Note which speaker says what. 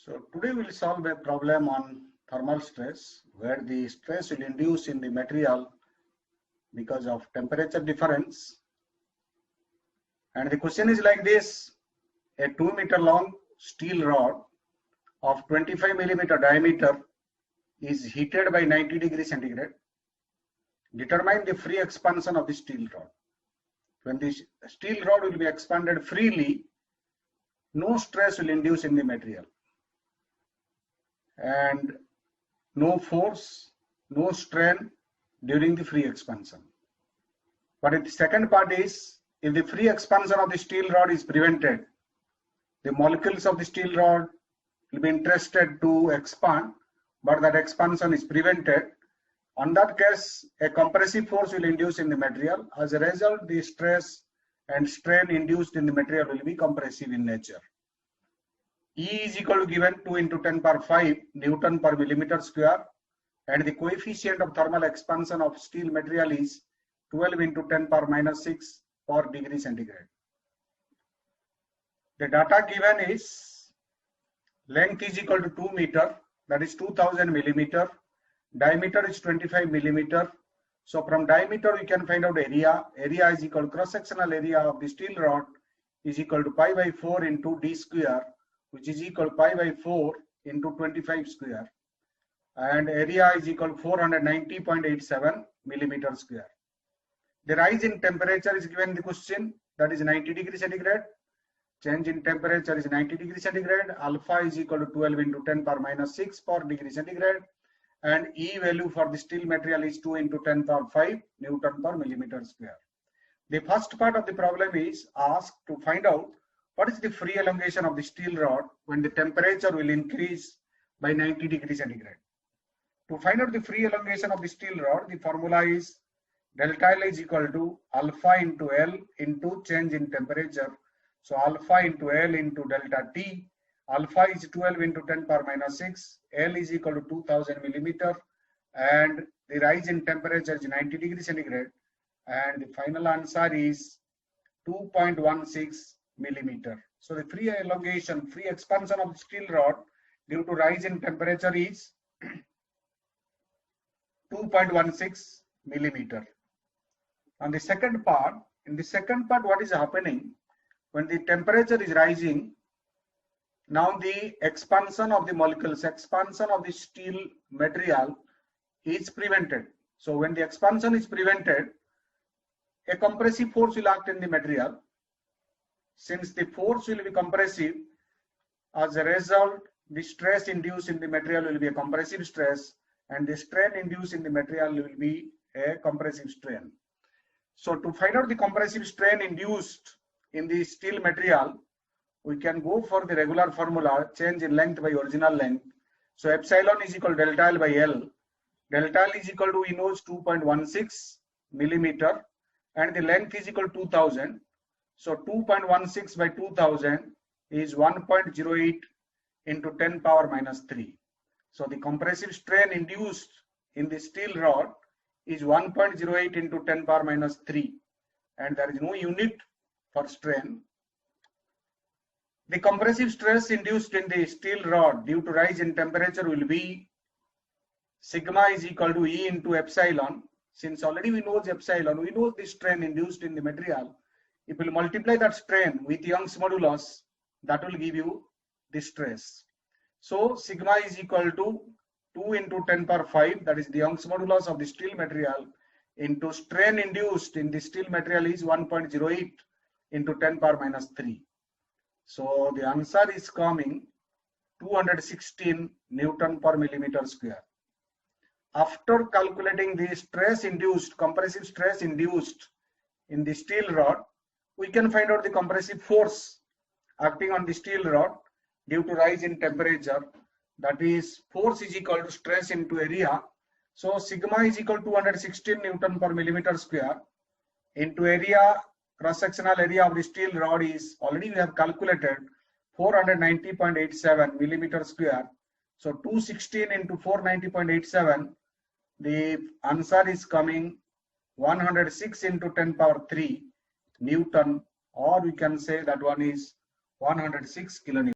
Speaker 1: So today we'll solve a problem on thermal stress where the stress will induce in the material because of temperature difference. And the question is like this: a 2-meter long steel rod of 25 millimeter diameter is heated by 90 degrees centigrade. Determine the free expansion of the steel rod. When the steel rod will be expanded freely, no stress will induce in the material, and no force, no strain during the free expansion. But the second part is, if the free expansion of the steel rod is prevented, the molecules of the steel rod will be interested to expand, but that expansion is prevented. On that case, a compressive force will induce in the material. As a result, the stress and strain induced in the material will be compressive in nature. E is equal to given 2 into 10 power 5 Newton per millimeter square, and the coefficient of thermal expansion of steel material is 12 into 10 power minus 6 per degree centigrade. The data given is length is equal to 2 meter, that is 2000 millimeter. Diameter is 25 millimeter. So from diameter we can find out area. Area is equal to cross-sectional area of the steel rod is equal to pi by 4 into d square, which is equal to pi by 4 into 25 square. And area is equal to 490.87 millimeter square. The rise in temperature is given in the question, that is 90 degrees centigrade. Change in temperature is 90 degrees centigrade. Alpha is equal to 12 into 10 power minus 6 per degree centigrade. And E value for the steel material is 2 into 10 power 5 Newton per millimeter square. The first part of the problem is asked to find out what is the free elongation of the steel rod when the temperature will increase by 90 degrees centigrade. To find out the free elongation of the steel rod, the formula is delta L is equal to alpha into L into change in temperature. So alpha into L into delta T. Alpha is 12 into 10 power minus 6. L is equal to 2000 millimeter. And the rise in temperature is 90 degrees centigrade. And the final answer is 2.16 millimeter. So the free elongation, free expansion of the steel rod due to rise in temperature is 2.16 millimeter. On the second part, in the second part, what is happening when the temperature is rising? Now the expansion of the molecules, expansion of the steel material is prevented. So when the expansion is prevented, a compressive force will act in the material. Since the force will be compressive, as a result, the stress induced in the material will be a compressive stress, and the strain induced in the material will be a compressive strain. So to find out the compressive strain induced in the steel material, we can go for the regular formula, change in length by original length. So epsilon is equal to delta L by L. Delta L is equal to, we know, 2.16 millimeter, and the length is equal to 2000. So 2.16 by 2000 is 1.08 into 10 power minus 3. So the compressive strain induced in the steel rod is 1.08 into 10 power minus 3, and there is no unit for strain. The compressive stress induced in the steel rod due to rise in temperature will be sigma is equal to E into epsilon. Since already we know the epsilon, we know the strain induced in the material. If we multiply that strain with Young's modulus, that will give you the stress. So sigma is equal to 2 into 10 power 5, that is the Young's modulus of the steel material, into strain induced in the steel material is 1.08 into 10 power minus 3. So the answer is coming 216 Newton per millimeter square. After calculating the stress induced, compressive stress induced in the steel rod, we can find out the compressive force acting on the steel rod due to rise in temperature. That is, force is equal to stress into area. So sigma is equal to 216 Newton per millimeter square into area. Cross-sectional area of the steel rod is, already we have calculated, 490.87 millimeter square. So 216 into 490.87, the answer is coming 106 into 10 power 3 Newton, or we can say that one is 106 kilonewton.